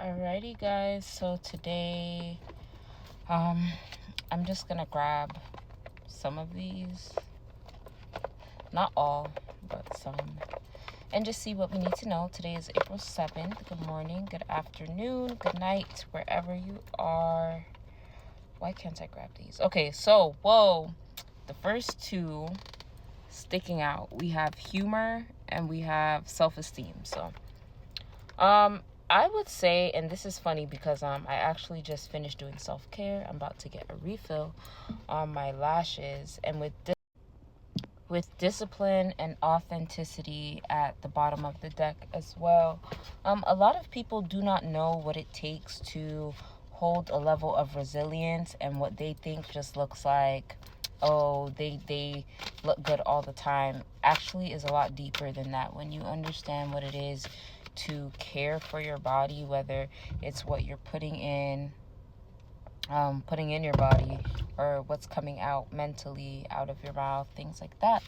Alrighty guys, so today I'm just gonna grab some of these, not all, but some, and just see what we need to know. Today is April 7th. Good morning, good afternoon, good night, wherever you are. Why can't I grab these? Okay, so the first two sticking out, we have humor and we have self-esteem. So I would say, and this is funny because I actually just finished doing self-care. I'm about to get a refill on my lashes, and with discipline and authenticity at the bottom of the deck as well. A lot of people do not know what it takes to hold a level of resilience, and what they think just looks like, oh, they look good all the time, actually is a lot deeper than that. When you understand what it is to care for your body, whether it's what you're putting in your body, or what's coming out mentally out of your mouth, things like that,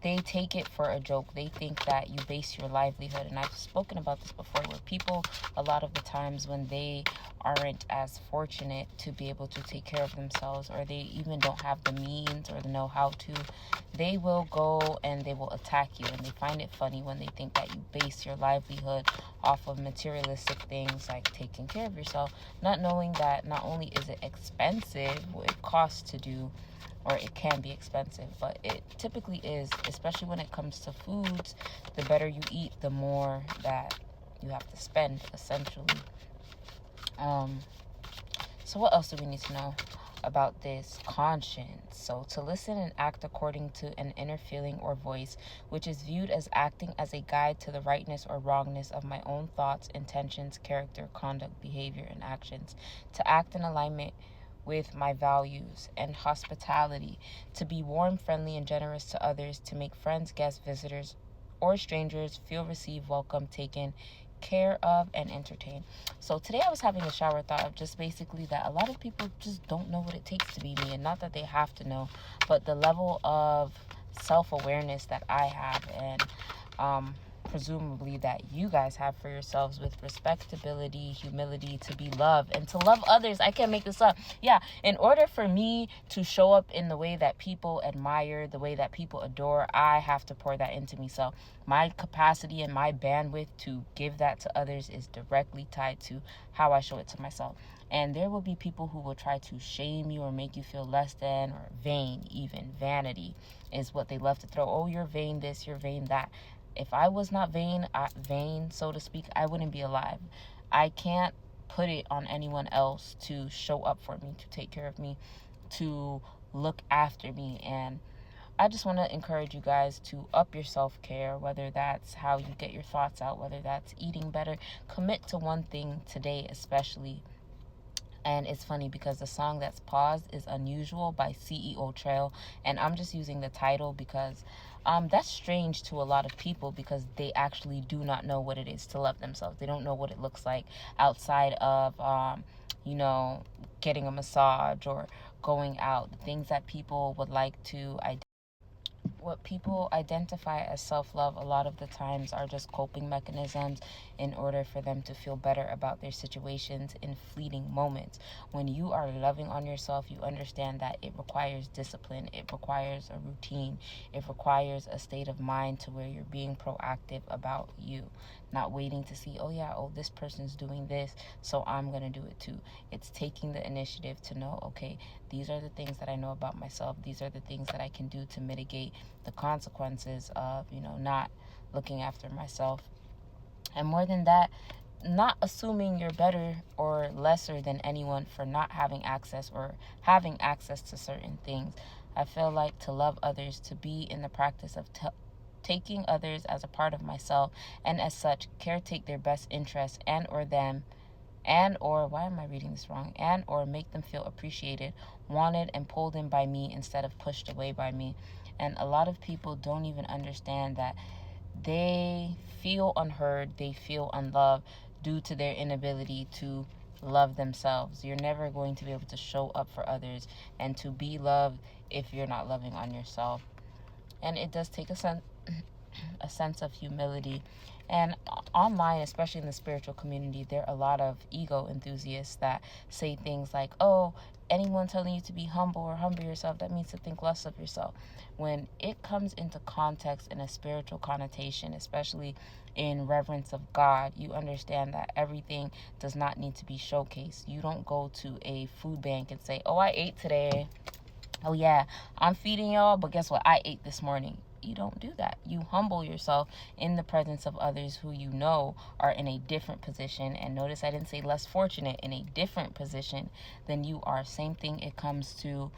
they take it for a joke. They think that you base your livelihood, and I've spoken about this before, where people, a lot of the times when they aren't as fortunate to be able to take care of themselves, or they even don't have the means or the know-how to, they will go and they will attack you, and they find it funny when they think that you base your livelihood off of materialistic things like taking care of yourself, not knowing that not only is it expensive, what it costs to do, or it can be expensive, but it typically is, especially when it comes to foods. The better you eat, the more that you have to spend, essentially. So what else do we need to know about this? Conscience. So to listen and act according to an inner feeling or voice, which is viewed as acting as a guide to the rightness or wrongness of my own thoughts, intentions, character, conduct, behavior, and actions. To act in alignment with my values. And hospitality, to be warm, friendly, and generous to others, to make friends, guests, visitors, or strangers feel received, welcome, taken care of, and entertained. So today I was having a shower thought of just basically that a lot of people just don't know what it takes to be me, and not that they have to know, but the level of self-awareness that I have, and presumably that you guys have for yourselves, with respectability, humility, to be loved and to love others. I can't make this up. Yeah, in order for me to show up in the way that people admire, the way that people adore, I have to pour that into me. So my capacity and my bandwidth to give that to others is directly tied to how I show it to myself. And there will be people who will try to shame you or make you feel less than, or vain. Even vanity is what they love to throw. Oh, you're vain this, you're vain that. If I was not vain, so to speak, I wouldn't be alive. I can't put it on anyone else to show up for me, to take care of me, to look after me. And I just want to encourage you guys to up your self-care, whether that's how you get your thoughts out, whether that's eating better. Commit to one thing today, especially. And it's funny because the song that's paused is Unusual by CEO Trail. And I'm just using the title because that's strange to a lot of people, because they actually do not know what it is to love themselves. They don't know what it looks like outside of, getting a massage or going out. The things that people would like to what people identify as self-love a lot of the times are just coping mechanisms in order for them to feel better about their situations in fleeting moments. When you are loving on yourself, you understand that it requires discipline, it requires a routine, it requires a state of mind to where you're being proactive about you, not waiting to see, this person's doing this, so I'm gonna do it too. It's taking the initiative to know, okay, these are the things that I know about myself, these are the things that I can do to mitigate the consequences of, not looking after myself. And more than that, not assuming you're better or lesser than anyone for not having access, or having access to certain things. I feel like to love others, to be in the practice of taking others as a part of myself, and as such caretake their best interests and or them, and or why am I reading this wrong, and or make them feel appreciated, wanted, and pulled in by me instead of pushed away by me. And a lot of people don't even understand that they feel unheard, they feel unloved due to their inability to love themselves. You're never going to be able to show up for others and to be loved if you're not loving on yourself. And it does take a sense of humility. And online, especially in the spiritual community, there are a lot of ego enthusiasts that say things like, oh, anyone telling you to be humble or humble yourself, that means to think less of yourself. When it comes into context in a spiritual connotation, especially in reverence of God, you understand that everything does not need to be showcased. You don't go to a food bank and say, oh, I ate today. Oh yeah, I'm feeding y'all, but guess what? I ate this morning. You don't do that. You humble yourself in the presence of others who you know are in a different position. And notice I didn't say less fortunate, in a different position than you are. Same thing it comes to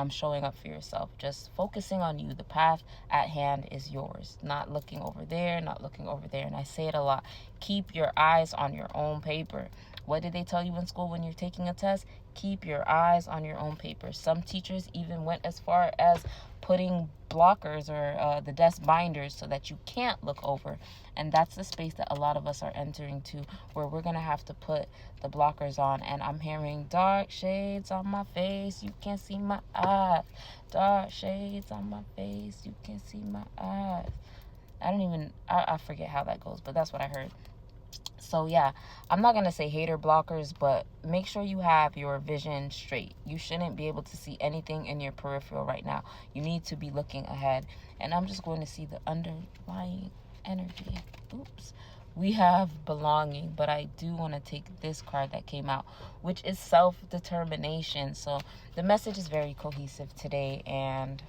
showing up for yourself. Just focusing on you. The path at hand is yours. Not looking over there, not looking over there. And I say it a lot. Keep your eyes on your own paper. What did they tell you in school when you're taking a test? Keep your eyes on your own paper. Some teachers even went as far as putting blockers or the desk binders so that you can't look over. And that's the space that a lot of us are entering to, where we're going to have to put the blockers on. And I'm hearing dark shades on my face. You can't see my eyes. Dark shades on my face. You can't see my eyes. I forget how that goes, but that's what I heard. So yeah, I'm not going to say hater blockers, but make sure you have your vision straight. You shouldn't be able to see anything in your peripheral right now. You need to be looking ahead. And I'm just going to see the underlying energy. Oops. We have belonging, but I do want to take this card that came out, which is self-determination. So the message is very cohesive today, and